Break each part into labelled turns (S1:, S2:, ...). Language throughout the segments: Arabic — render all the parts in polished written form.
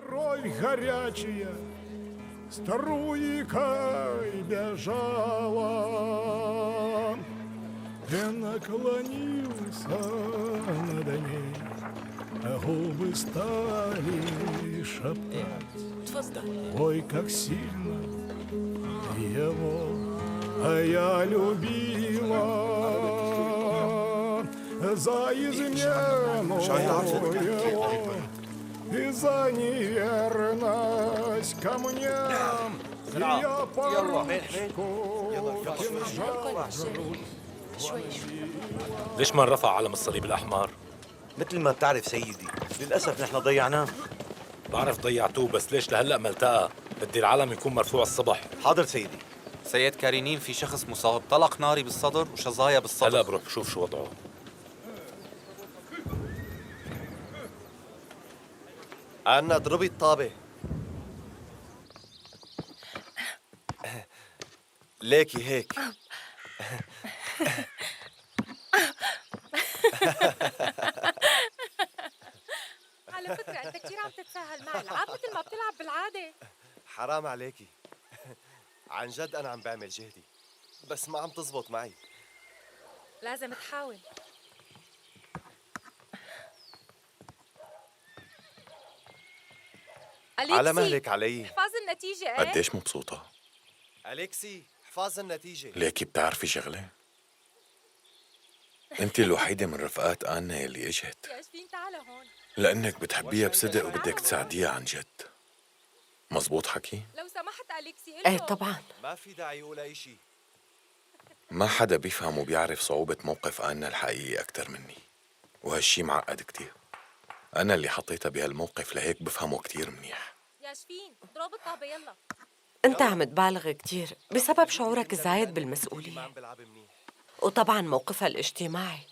S1: Кровь горячая струйкой бежала. Ты наклонился над ней, а губы стали шептать. Ой, как сильно его я любила. За измену его и за неверность ко мне я поручку кинжал в грудь.
S2: ليش ما انرفع علم الصليب الأحمر؟
S3: مثل ما بتعرف سيدي، للأسف نحن ضيعناه.
S2: بعرف ضيعتوه، بس ليش لهلأ ما التقى؟ بدي العلم يكون مرفوع الصبح.
S3: حاضر سيدي.
S4: سيد كارينين، في شخص مصاب، طلق ناري بالصدر وشظايا بالصدر.
S2: هلأ بروح بشوف شو وضعه.
S3: عنا اضربي الطابة. ليكي هيك.
S5: على فكرة أنت كتير عم تتساهل معي، العاب مثل ما بتلعب بالعادة.
S3: حرام عليكي. عن جد أنا عم بعمل جهدي، بس ما عم تزبط معي.
S5: لازم تحاول.
S3: على مهلك علي.
S5: احفظ النتيجة. ايه؟
S2: قديش مبسوطة؟
S3: أليكسي، احفظ النتيجة.
S2: ليكي بتعرفي شغلة؟ انت الوحيدة من رفقات آنا يلي اجت،
S5: يا شفين تعال هون.
S2: لأنك بتحبيها بصدق وبدك تساعديها عن جد. مزبوط حكي؟
S5: لو سمحت أليكسي قل له.
S6: ايه طبعا.
S3: ما في داعي يقول أي شيء.
S2: ما حدا بيفهم وبيعرف صعوبة موقف آنا الحقيقي أكتر مني، وهالشي معقد كتير. أنا اللي حطيتها بهالموقف لهيك بفهمه كتير منيح.
S5: يا شفين ضرب الطابة يلا.
S6: انت عم تبالغ كتير بسبب شعورك الزايد
S3: ما
S6: بالمسؤولية،
S3: عم بلعب منيح.
S6: وطبعا موقفها الاجتماعي.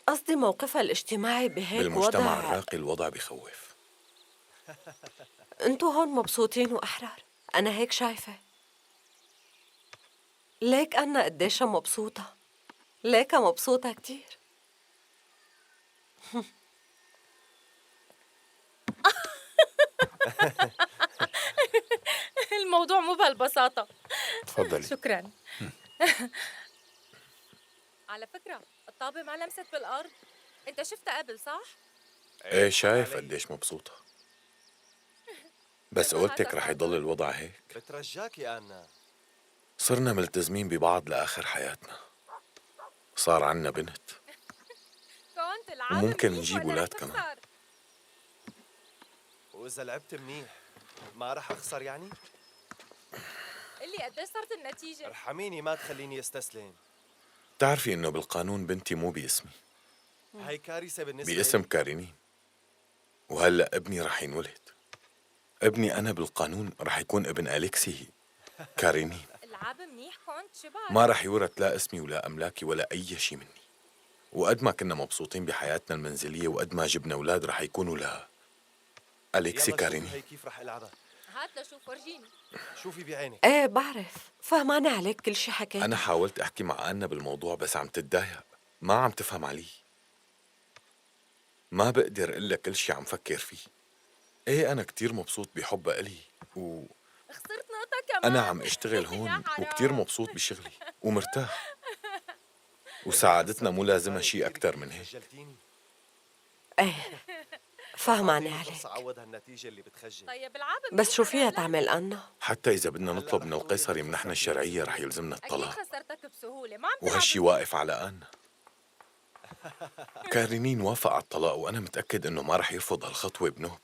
S6: قصدي موقفها الاجتماعي بهيك
S2: بالمجتمع
S6: وضع.
S2: الراقي الوضع بخوف.
S6: انتوا هون مبسوطين وأحرار، أنا هيك شايفة. ليك أنا قديشها مبسوطة، ليكا مبسوطة كتير.
S5: الموضوع مو بهالبساطة.
S2: تفضلي.
S5: شكراً. على فكرة الطابة ما لمست بالأرض. أنت شفتها قبل صح؟
S2: ايه شايف قديش مبسوطة، بس قلتك رح يضل الوضع هيك.
S3: بترجاكي آنا.
S2: صرنا ملتزمين ببعض لآخر حياتنا، صار عنا بنت
S5: كنت العاب
S2: وممكن
S5: منيح
S2: نجيب
S5: ولا
S2: ولاد
S5: رح
S2: كمان.
S5: تخسر؟
S3: وإذا لعبت منيح ما رح أخسر يعني؟
S5: قل لي قديش صارت النتيجة؟
S3: ارحميني ما تخليني استسلم.
S2: بتعرفي إنه بالقانون بنتي مو باسمي،
S3: هاي كارثة بالنسبة
S2: باسم كارينين، وهلأ ابني رح ينولد. ابني أنا بالقانون رح يكون ابن أليكسي كارينين.
S5: العاب منيح كنت شبه.
S2: ما رح يورث لا اسمي ولا أملاكي ولا أي شي مني. وقد ما كنا مبسوطين بحياتنا المنزلية وقد ما جبنا أولاد رح يكونوا لها أليكسي
S3: يلا شوفي هي
S2: كارينين.
S3: كيف رح ألعبها.
S5: هات لشوف ورجيني.
S3: شوفي بعينك.
S6: ايه بعرف، فهمانة عليك كل شي حكيت.
S2: أنا حاولت أحكي مع آنا بالموضوع بس عم تتضايق، ما عم تفهم علي. ما بقدر أقول لك كل شي عم فكر فيه. إيه أنا كتير مبسوط بحبها إلي
S5: خسرت نقطة كمان.
S2: أنا عم أشتغل هون وكتير مبسوط بشغلي ومرتاح، وسعادتنا مو لازمها شي أكتر من هيك.
S3: خجلتيني.
S6: ايه فهمانة عليك،
S3: فرصة أعوض هالنتيجة اللي بتخجل.
S5: طيب العاب
S6: بس شو فيها تعمل أنا؟
S2: حتى إذا بدنا نطلب من القيصر يمنحنا الشرعية رح يلزمنا
S5: أكيد
S2: الطلاق،
S5: خسرتك بسهولة. ما عم تلعب
S2: وهالشي
S5: منيح.
S2: واقف على آنا. كارينين وافق على الطلاق وأنا متأكد إنه ما رح يرفض هالخطوة بنوب.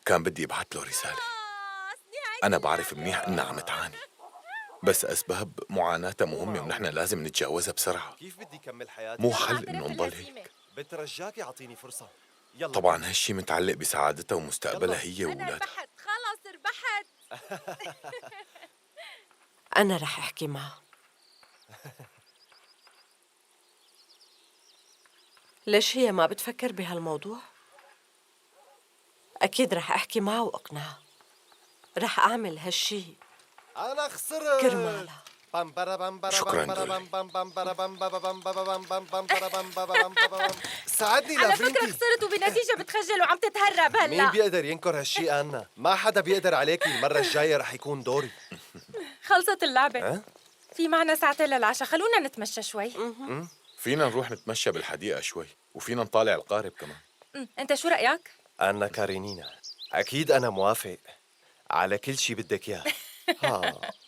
S2: كان بدي ابعت له رسالة. أنا بعرف منيح إنها عم تعاني، بس أسباب معاناتها مهمة ونحن لازم نتجاوزها بسرعة.
S3: كيف بدي كمل حياتي؟
S2: مو
S5: يلا
S2: حل
S5: اعترف
S2: إنه نضل
S5: بالهزيمة.
S2: هيك.
S3: بترجاكي أعطيني فرصة. يلا.
S2: طبعا هالشي متعلق بسعادتها ومستقبلها هي
S5: أنا
S2: وولادها.
S5: ربحت خلص ربحت.
S6: أنا رح أحكي معه. ليش هي ما بتفكر بهالموضوع؟ أكيد رح أحكي معه وأقنعها. رح أعمل هالشي
S3: أنا خسرت.
S6: كرمالها.
S2: شكراً
S3: ساعدني
S5: على فكرة
S3: لافرينتي.
S5: خسرت وبنتيجة بتخجل وعم تتهرب
S3: مين
S5: هلا.
S3: بيقدر ينكر هالشي أنا؟ ما حدا بيقدر عليكي، المرة الجاية رح يكون دوري.
S5: خلصت اللعبة.
S3: أه؟
S5: في معنا ساعتين للعشاء، خلونا نتمشى شوي.
S2: فينا نروح نتمشى بالحديقة شوي وفينا نطالع القارب كمان.
S5: انت شو رأيك؟
S3: أنا كارينينا، أكيد أنا موافق على كل شي بدك إياه.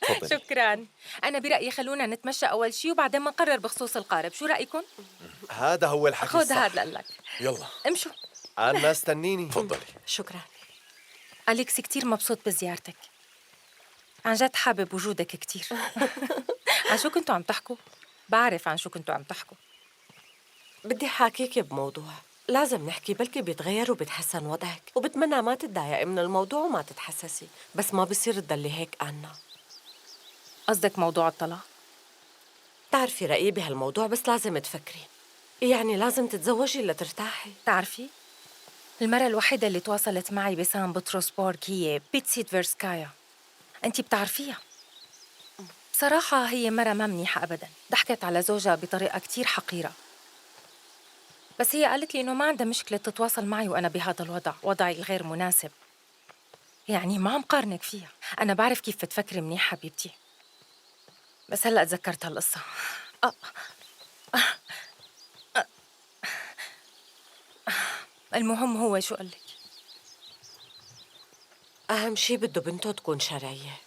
S3: تفضلي.
S5: شكراً. أنا برأيي خلونا نتمشى أول شي وبعدين منقرر بخصوص القارب، شو رأيكم؟
S3: هذا هو الحكي
S5: خذ
S3: الصح.
S5: هاد لك.
S2: يلا
S5: امشوا.
S3: أنا استنيني.
S2: تفضلي.
S6: شكرا.
S5: أليكس كتير مبسوط بزيارتك. عن جد حابب وجودك كتير. عن شو كنتوا عم تحكوا؟ بعرف عن شو كنتوا عم تحكوا.
S6: بدي حاكيكي بموضوع لازم نحكي، بلكي بيتغير وبتحسن وضعك، وبتمنى ما تتضايقي من الموضوع وما تتحسسي، بس ما بصير تضلي هيك عنا.
S5: قصدك موضوع الطلاق؟
S6: بتعرفي رأيي بهالموضوع، بس لازم تفكري. يعني لازم تتزوجي لترتاحي.
S5: تعرفي؟ المرة الوحيدة اللي تواصلت معي بسان بطرسبورغ هي بيتسيتفيرسكايا. أنتِ بتعرفيها. بصراحة هي مرة ما منيحة أبداً، ضحكت على زوجها بطريقة كتير حقيرة. بس هي قالت لي إنه ما عندها مشكلة تتواصل معي وأنا بهذا الوضع، وضعي الغير مناسب. يعني ما عم قارنك فيها، أنا بعرف كيف بتفكري منيح حبيبتي. بس هلأ تذكرت هالقصة. أه. المهم هو شو قال لك؟
S6: أهم شي بده بنته تكون شرعية،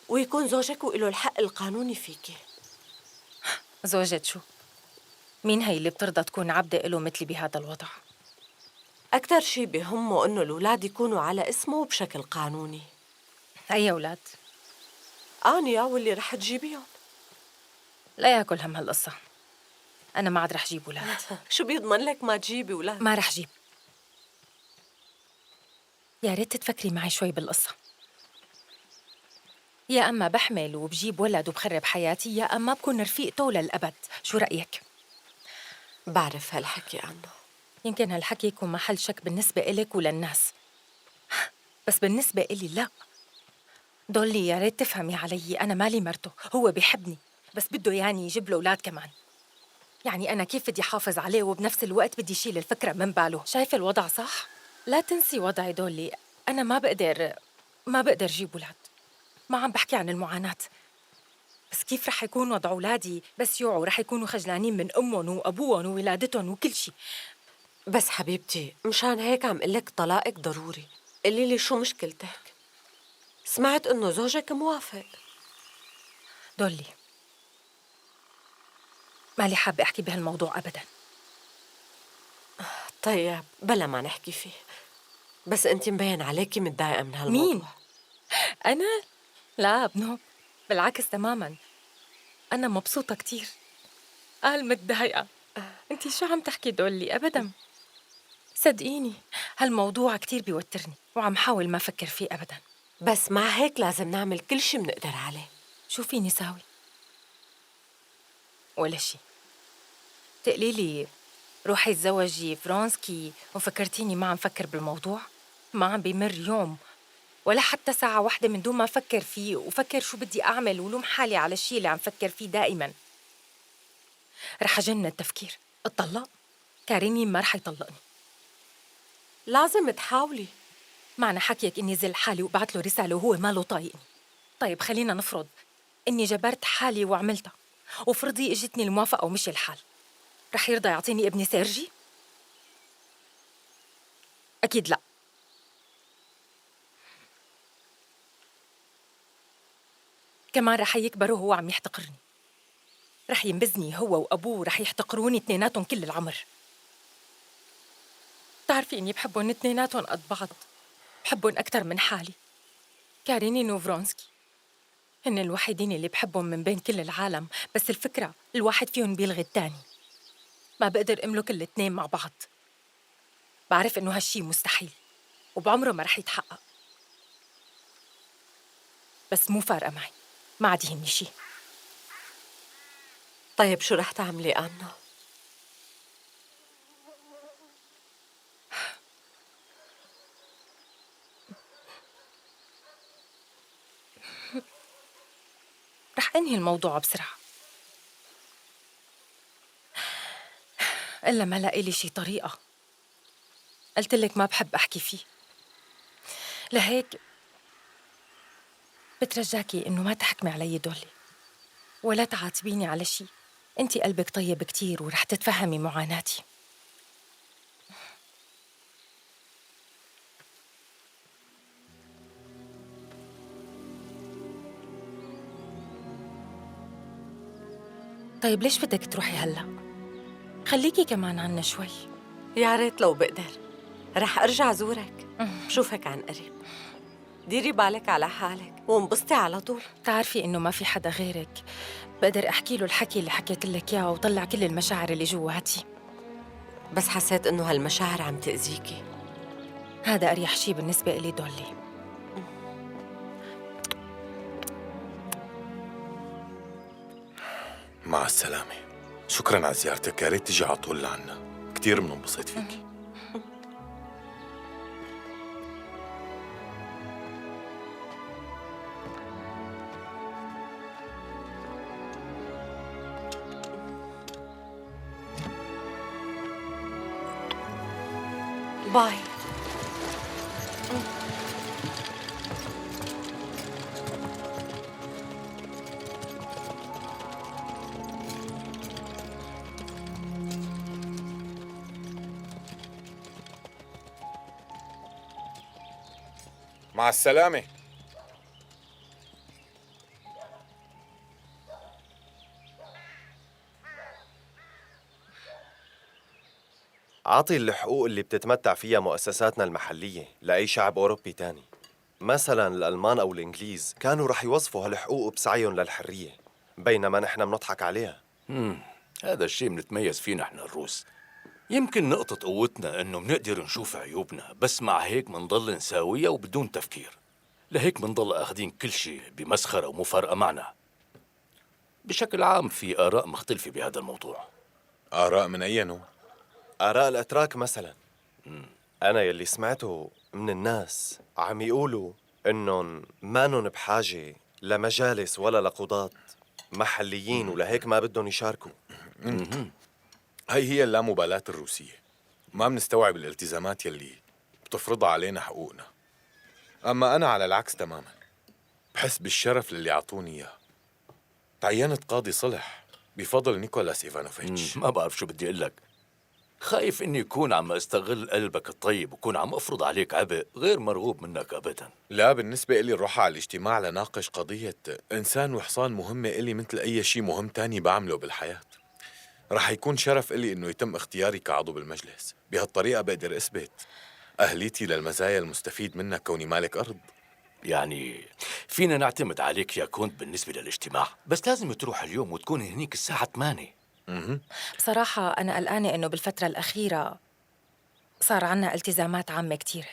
S6: ويكون زوجك وإله الحق القانوني فيكي.
S5: زوجة شو؟ مين هي اللي بترضى تكون عبدة إله مثلي بهذا الوضع؟
S6: أكتر شي بهمه إنه الأولاد يكونوا على اسمه وبشكل قانوني.
S5: أي أولاد؟
S6: آنيا واللي رح تجيبيهم.
S5: لا ياكل هم هالقصة. أنا ما عاد رح جيب أولاد.
S6: شو بيضمن لك ما تجيبي أولاد؟
S5: ما رح جيب. يا ريت تفكري معي شوي بالقصة. يا أما بحمل وبجيب ولد وبخرب حياتي، يا أما بكون رفيقته للأبد. شو رأيك؟
S6: بعرف هالحكي عنه.
S5: يمكن هالحكي يكون محل شك بالنسبة إلك وللناس، بس بالنسبة إلي لا. دولي يا ريت تفهمي علي، أنا مالي مرته، هو بيحبني بس بده يعني يجيب له أولاد كمان. يعني أنا كيف بدي حافظ عليه وبنفس الوقت بدي شيل الفكرة من باله؟ شايفة الوضع صح؟ لا تنسي وضعي دولي، أنا ما بقدر جيب أولاد. ما عم بحكي عن المعاناة، بس كيف رح يكون وضع أولادي بس يوعوا رح يكونوا خجلانين من أمهم وأبوهم وولادتهم وكل شيء.
S6: بس حبيبتي مشان هيك عم قلك طلاقك ضروري. قولي لي شو مشكلتك؟ سمعت إنه زوجك موافق.
S5: دولي مالي حابة أحكي بهالموضوع أبداً.
S6: طيب بلا ما نحكي فيه، بس أنت مبين عليكي متضايقة من هالموضوع.
S5: مين؟ أنا؟ لا ابنه، بالعكس تماماً، أنا مبسوطة كتير. قال متضايقة. أنتي شو عم تحكي دولي؟ أبداً. صدقيني هالموضوع كتير بيوترني وعم حاول ما أفكر فيه أبداً.
S6: بس مع هيك لازم نعمل كل شي بنقدر عليه.
S5: شو فيني ساوي؟ ولا شي. تقلي لي روحي تزوجي فرانسكي وفكرتيني ما عم فكر بالموضوع؟ ما عم بيمر يوم ولا حتى ساعة واحدة من دون ما أفكر فيه وفكر شو بدي أعمل ولوم حالي على الشي اللي عم فكر فيه دائماً. رح أجنن التفكير. اتطلق؟ كاريني ما رح يطلقني.
S6: لازم تحاولي.
S5: معنى حكيك إني زل حالي وبعت له رسالة وهو ماله طايقني. طيب خلينا نفرض إني جبرت حالي وعملتها، وفرضي إجتني الموافقة ومشي الحال، رح يرضى يعطيني ابني سيرجي؟ أكيد لا. كمان رح يكبر وهو عم يحتقرني، رح ينبذني هو وأبوه، رح يحتقروني اثنيناتهم كل العمر. بتعرفي إني بحبهم اثنيناتهم قد بعض، بحبهم أكتر من حالي. كارينين وفرونسكي هن الوحيدين اللي بحبهم من بين كل العالم، بس الفكرة الواحد فيهم بيلغي التاني. ما بقدر أملك الاثنين مع بعض. بعرف إنه هالشي مستحيل وبعمره ما رح يتحقق، بس مو فارقة معي، ما عاد يهمني شي.
S6: طيب شو رح تعملي أنا؟
S5: رح رح أنهي الموضوع بسرعة. إلا ما لاقي لي شي طريقة. قلت لك ما بحب أحكي فيه، لهيك بترجاكي إنه ما تحكمي علي دولي ولا تعاتبيني على شي. أنتي قلبك طيب كتير ورح تتفهمي معاناتي. طيب ليش بدك تروحي هلأ؟ خليكي كمان عنا شوي.
S6: يا ريت لو بقدر، رح أرجع زورك بشوفك عن قريب. ديري بالك على حالك وانبسطي على طول.
S5: بتعرفي إنه ما في حدا غيرك بقدر أحكي له الحكي اللي حكيت لك إياه وطلع كل المشاعر اللي جواتي.
S6: بس حسيت إنه هالمشاعر عم تأذيكي.
S5: هذا أريح شي بالنسبة إلي دولي.
S2: مع السلامة. شكراً على زيارتك، يا ريت تجي على طول لعنا، كتير بننبسط فيكي.
S6: باي.
S2: مع السلامة.
S3: عطي الحقوق اللي بتتمتع فيها مؤسساتنا المحلية لأي شعب أوروبي تاني. مثلاً الألمان أو الإنجليز كانوا رح يوصفوا هالحقوق بسعيهم للحرية، بينما نحن بنضحك عليها.
S7: هذا الشيء بنتميز فيه نحن الروس. يمكن نقطة قوتنا إنه بنقدر نشوف عيوبنا، بس مع هيك منضل نساويها وبدون تفكير. لهيك منضل أخذين كل شيء بمسخرة ومفارقة معنا. بشكل عام في آراء مختلفة بهذا الموضوع.
S2: آراء من أي نوع؟
S3: آراء الأتراك مثلاً. أنا يلي سمعته من الناس عم يقولوا إنهم مانن بحاجة لمجالس ولا لقضاة محليين، ولهيك ما بدهم يشاركوا.
S2: هي اللامبالاة الروسية. ما بنستوعب الالتزامات يلي بتفرضها علينا حقوقنا. أما أنا على العكس تماماً، بحس بالشرف للي عطوني إياه. تعينت قاضي صلح بفضل نيكولاس إيفانوفيتش.
S7: ما بعرف شو بدي أقول لك. خايف إني يكون عم أستغل قلبك الطيب وكون عم أفرض عليك عبء غير مرغوب منك أبداً.
S2: لا، بالنسبة إلي نروح على الاجتماع لناقش قضية إنسان وحصان مهمة إلي مثل أي شيء مهم تاني بعمله بالحياة. رح يكون شرف إلي إنه يتم اختياري كعضو بالمجلس. بهالطريقة بقدر أثبت أهليتي للمزايا المستفيد منها كوني مالك أرض.
S7: يعني فينا نعتمد عليك يا كونت بالنسبة للاجتماع، بس لازم تروح اليوم وتكون هنيك الساعة 8.
S5: بصراحة أنا قلقانة إنه بالفترة الأخيرة صار عنا التزامات عامة كتير.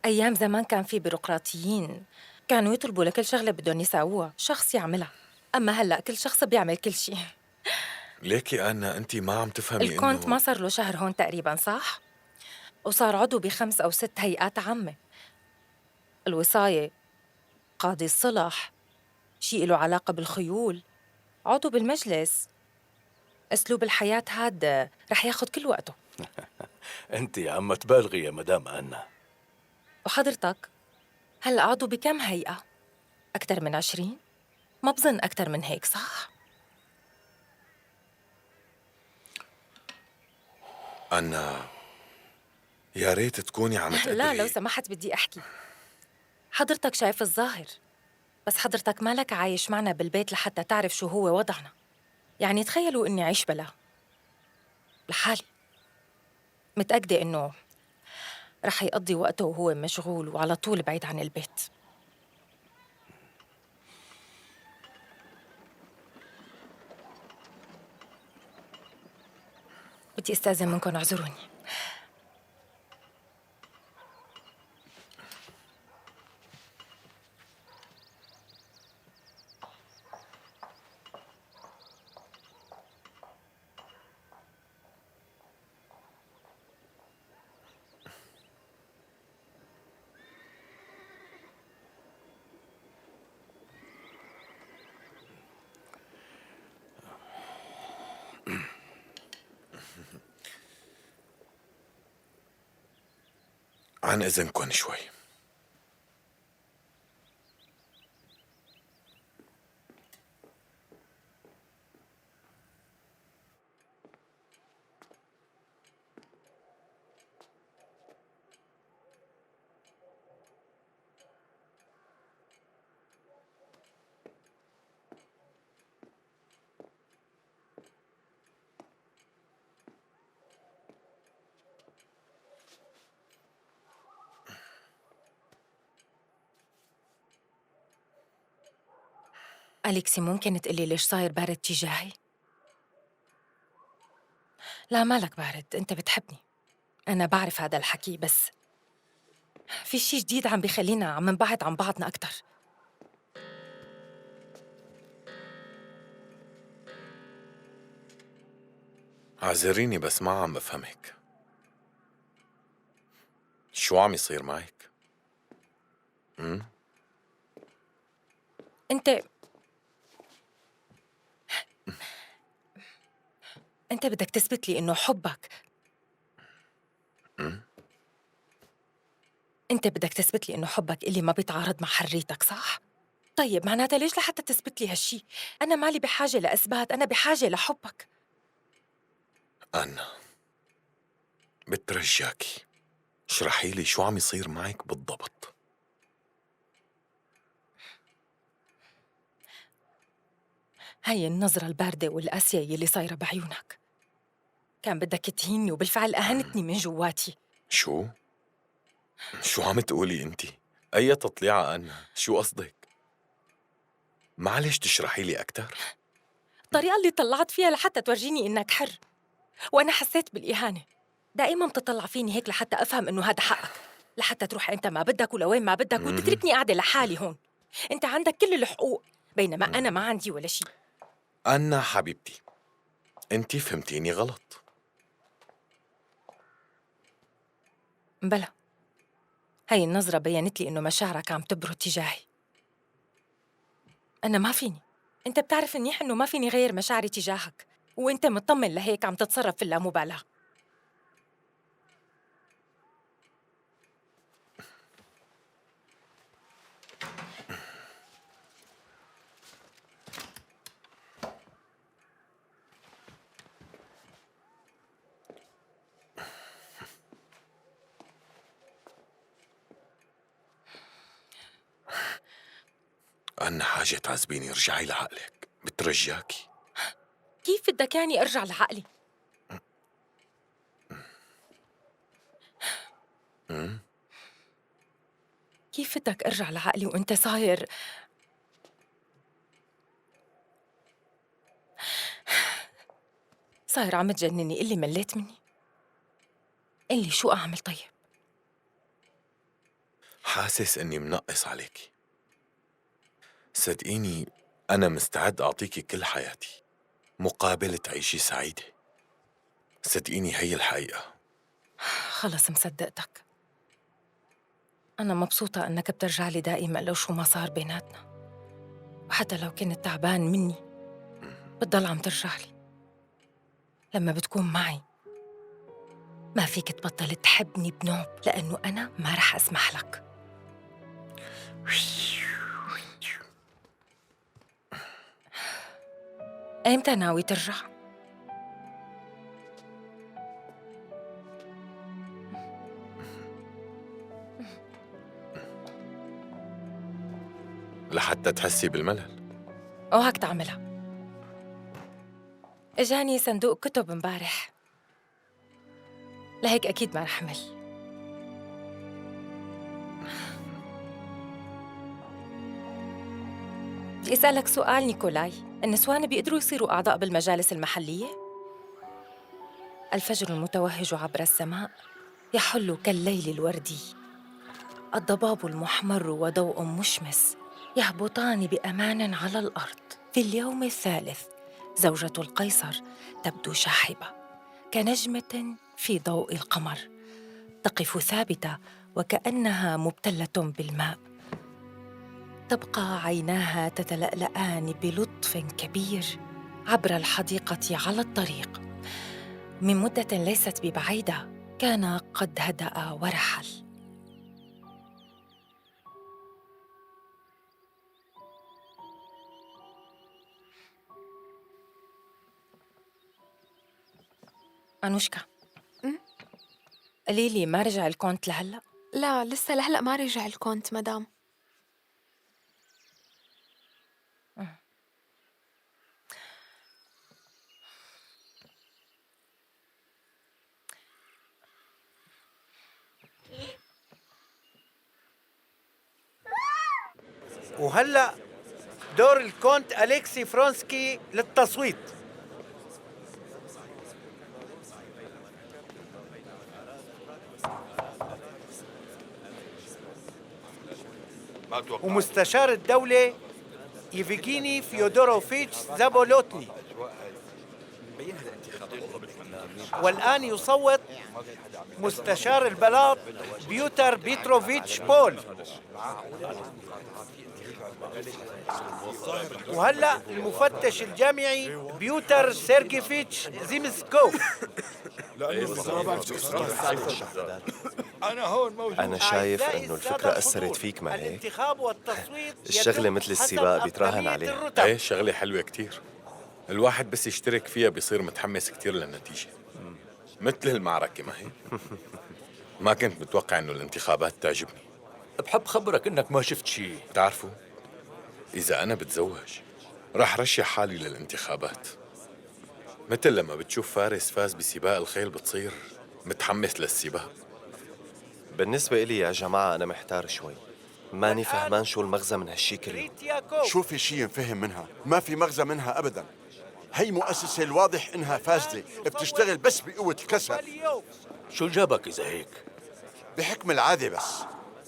S5: أيام زمان كان في بيروقراطيين كانوا يطلبوا لكل شغلة بدهم يساووها شخص يعملها، أما هلأ كل شخص بيعمل كل شيء.
S2: ليكي أنا أنت ما عم تفهمي
S5: الكونت
S2: إنه
S5: ما صار له شهر هون تقريباً، صح؟ وصار عضو ب5 أو 6 هيئات عامة. الوصاية، قاضي الصلح، شيء له علاقة بالخيول، عضو بالمجلس. أسلوب الحياة هاد رح ياخد كل وقته.
S7: أنت عم تبالغي يا مدام أنا.
S5: وحضرتك هلأ عضو بكم هيئة؟ أكثر من 20؟ ما بظن أكثر من هيك، صح؟
S2: أنا يا ريت تكوني عم تقدري.
S5: لا لو سمحت بدي أحكي. حضرتك شايف الظاهر، بس حضرتك مالك عايش معنا بالبيت لحتى تعرف شو هو وضعنا. يعني تخيلوا إني عيش بلا لحالي، متأكدة إنه رح يقضي وقته وهو مشغول وعلى طول بعيد عن البيت. بدي استأذن منكم، اعذروني.
S2: عن إذنكن شوي.
S5: أليكسي، ممكن تقلي ليش صاير بارد تجاهي؟ لا مالك بارد، أنت بتحبني. أنا بعرف هذا الحكي، بس في شي جديد عم بيخلينا عم نبعد عن بعضنا أكتر.
S2: اعذريني بس ما عم بفهمك. شو عم يصير معك؟
S5: أنت بدك تثبت لي إنه حبك. أنت بدك تثبت لي إنه حبك إلي ما بيتعارض مع حريتك، صح؟ طيب معناتها ليش لحتى تثبت لي هالشي؟ أنا مالي بحاجة لإثبات، أنا بحاجة لحبك.
S2: أنا بترجاكي اشرحي لي شو عم يصير معك بالضبط.
S5: هاي النظرة الباردة والقاسية يلي صايرة بعيونك، كان بدك تهيني وبالفعل أهنتني من جواتي.
S2: شو عم تقولي انتي؟ أي تطليعة أنا؟ شو قصدك؟ معلش تشرحي لي أكتر؟
S5: الطريقة اللي طلعت فيها لحتى تورجيني إنك حر، وأنا حسيت بالإهانة. دائما بتطلع فيني هيك لحتى أفهم إنه هذا حقك، لحتى تروح أنت ما بدك ولوين ما بدك وتتركني قاعدة لحالي هون. أنت عندك كل الحقوق بينما أنا ما عندي ولا شيء.
S2: أنا حبيبتي، انتي فهمتيني غلط.
S5: بلا، هاي النظرة بيّنت لي إنه مشاعرك عم تبرد تجاهي. أنا ما فيني، أنت بتعرف منيح إنه ما فيني غير مشاعري تجاهك، وأنت مطمن لهيك عم تتصرف في اللامبالاة.
S2: أنا حاجة تعذبيني، ارجعي لعقلك بترجاكي.
S5: كيف بدك يعني أرجع لعقلي؟ كيف بدك أرجع لعقلي وأنت صاير عم تجنني؟ قلي مليت مني؟ قلي شو أعمل طيب؟
S2: حاسس إني منقص عليكي. صدقيني أنا مستعد أعطيكي كل حياتي مقابل تعيشي سعيدة. صدقيني هي الحقيقة.
S5: خلص مصدقتك. أنا مبسوطة أنك بترجع لي دائما لو شو ما صار بيناتنا، وحتى لو كنت تعبان مني بتضل عم ترجع لي. لما بتكون معي ما فيك تبطل تحبني بنوب، لأنه أنا ما رح أسمح لك. إمتى ناوي ترجع؟
S2: لحتى تحسي بالملل.
S5: أوعك تعملها. إجاني صندوق كتب امبارح، لهيك أكيد ما رح مل. بدي أسألك سؤال نيكولاي، النسوان بيقدروا يصيروا أعضاء بالمجالس المحلية؟ الفجر المتوهج عبر السماء يحل كالليل الوردي، الضباب المحمر وضوء مشمس يهبطان بأمان على الأرض. في اليوم الثالث زوجة القيصر تبدو شاحبة كنجمة في ضوء القمر، تقف ثابتة وكأنها مبتلة بالماء، تبقى عيناها تتلألآن بلطف كبير عبر الحديقة على الطريق. من مدة ليست ببعيدة كان قد هدأ ورحل، أنوشكا، قولي لي ما رجع الكونت لهلا؟
S8: لا لسه لهلأ ما رجع الكونت مدام.
S9: وهلأ دور الكونت أليكسي فرونسكي للتصويت. ومستشار الدولة يفيجيني فيودوروفيتش زابولوتني. والآن يصوت مستشار البلاط بيوتر بيتروفيتش بول. وهلأ المفتش الجامعي بيوتر سيرجيفيتش زيمسكوف.
S3: أنا شايف إنه الفكرة أثرت فيك معي.
S9: الانتخاب والتصويت
S3: الشغلة مثل السباق بيتراهن عليها.
S2: ايه شغلة حلوة كتير. الواحد بس يشترك فيها بيصير متحمس كتير للنتيجة، مثل المعركة ما هي. ما كنت متوقع إنه الانتخابات تعجبني.
S7: بحب خبرك إنك ما شفت شيء.
S2: بتعرفوا، إذا أنا بتزوج راح رشح حالي للانتخابات. مثل لما بتشوف فارس فاز بسباق الخيل بتصير متحمس للسباق.
S3: بالنسبة إلي يا جماعة أنا محتار شوي، ماني فهمان شو المغزى من هالشي كله.
S1: شو في شيء نفهم منها؟ ما في مغزى منها أبدا. هي مؤسسة الواضح إنها فاسدة، بتشتغل بس بقوة الكسل.
S7: شو جابك إذا هيك؟
S1: بحكم العادة بس.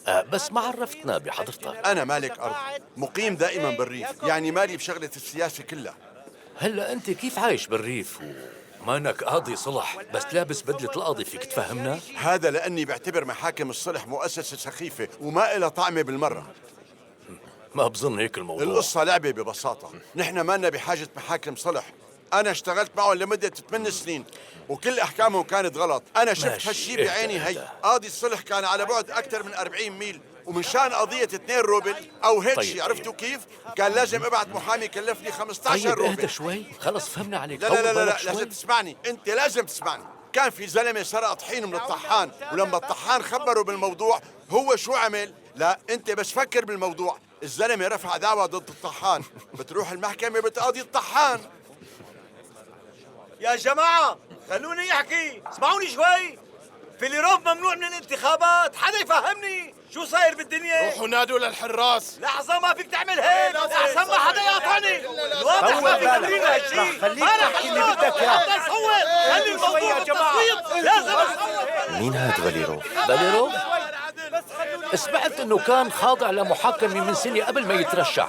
S7: بس ما عرفتنا بحضرتك.
S1: أنا مالك أرض، مقيم دائما بالريف، يعني مالي بشغلة السياسة كلها.
S7: هلا أنت كيف عايش بالريف ومانك قاضي صلح بس لابس بدلة القاضي؟ فيك تفهمنا؟
S1: هذا لأني بعتبر محاكم الصلح مؤسسة سخيفة وما إلها طعمة بالمرة.
S7: ما بظن هيك الموضوع.
S1: القصة لعبة ببساطة، نحن ما لنا بحاجة محاكم صلح. أنا اشتغلت معهم لمدة 8 سنين وكل أحكامهم كانت غلط. أنا شفت
S7: ماشي.
S1: هالشي بعيني. هي قاضي الصلح كان على بعد أكثر من 40 ميل، ومن شان قضية 2 روبل أو هيك شي، عرفتوا كيف؟ كان لازم ابعت محامي كلفني 15
S7: طيب
S1: روبل.
S7: اهدى شوي، خلص فهمنا عليك.
S1: لا لا لا, لا, لا لازم تسمعني، أنت لازم تسمعني. كان في زلمة سرق طحين من الطحان، ولما الطحان خبره بالموضوع هو شو عمل؟ لا أنت بس فكر بالموضوع. الزلمة رفع دعوة ضد الطحان، بتروح المحكمة بتقاضي الطحان.
S9: يا جماعة خلوني احكي، اسمعوني شوي. فيليروف ممنوع من الانتخابات، حدا يفهمني شو صاير بالدنيا؟
S1: روحوا نادوا للحراس.
S9: لحظة ما فيك تعمل هيك، لحظة ما حدا يقاطعني. الواضح ما في تمرين هالشي. خليك تحكي اللي بدك اياه. حتى نصوت، خلي الموضوع بالتصويت، لازم نصوت.
S3: مين هاد فاليروف؟
S7: فاليروف؟ سمعت انه كان خاضع لمحاكمة من سنة قبل ما يترشح.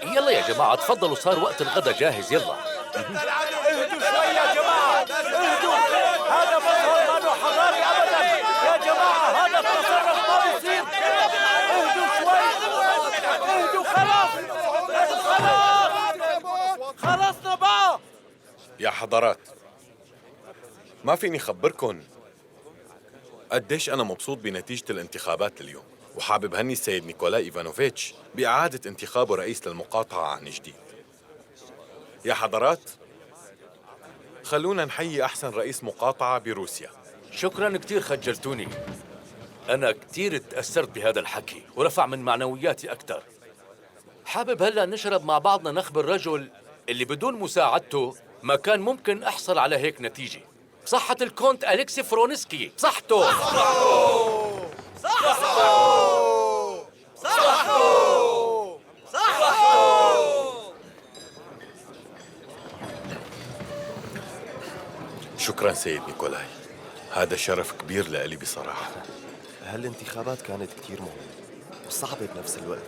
S7: يلا يا جماعة تفضلوا، صار وقت الغدا جاهز. يلا
S9: اهدوا شوي يا جماعة، اهدوا. هذا مظهر ما حضاري ابدا يا جماعة، هذا التصرف ما بيصير. اهدوا شوي، اهدوا. خلصنا بقى.
S2: يا حضرات، ما فيني خبركن قديش أنا مبسوط بنتيجة الانتخابات اليوم، وحابب هني السيد نيكولاي إيفانوفيتش بإعادة انتخابه رئيس للمقاطعة عن جديد. يا حضرات، خلونا نحيي أحسن رئيس مقاطعة بروسيا.
S7: شكراً كتير، خجلتوني. أنا كتير تأثرت بهذا الحكي ورفع من معنوياتي أكتر. حابب هلأ نشرب مع بعضنا نخبر الرجل اللي بدون مساعدته ما كان ممكن أحصل على هيك نتيجة. صحة الكونت أليكسي فرونسكي. صحته.
S2: شكراً سيد نيكولاي، هذا شرف كبير لإلي بصراحة.
S3: هالانتخابات كانت كتير مهمة وصعبة بنفس الوقت،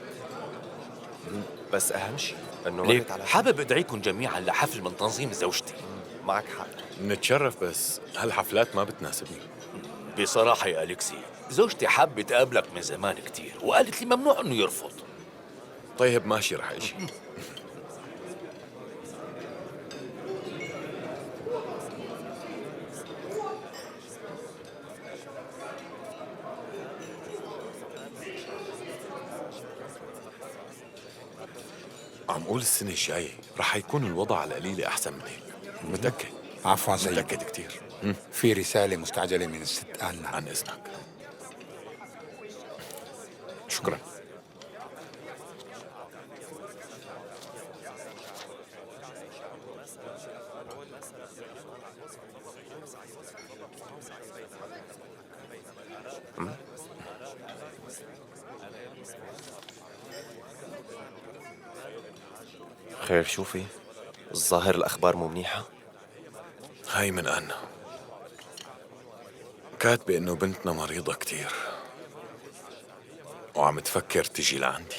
S3: بس أهم شيء إنه
S7: ليك
S3: مرت على
S7: حابب أدعيكم جميعاً لحفل من تنظيم زوجتي.
S3: معك حق.
S2: نتشرف، بس هالحفلات ما بتناسبني.
S7: بصراحة يا أليكسي، زوجتي حابة تقابلك من زمان كتير وقالت لي ممنوع إنه يرفض.
S2: طيب ماشي، رح أجي. عم قول السنة الجاية رح يكون الوضع على القليلة أحسن من هيك، متأكد.
S10: عفوا سيدي،
S2: متأكد كتير.
S10: في رسالة مستعجلة من الست آنا.
S2: عن إذنك. شكرا.
S3: خير شو في؟ الظاهر الأخبار مو منيحة.
S2: هاي من أنا كاتبة إنه بنتنا مريضة كتير وعم تفكر تجي لعندي.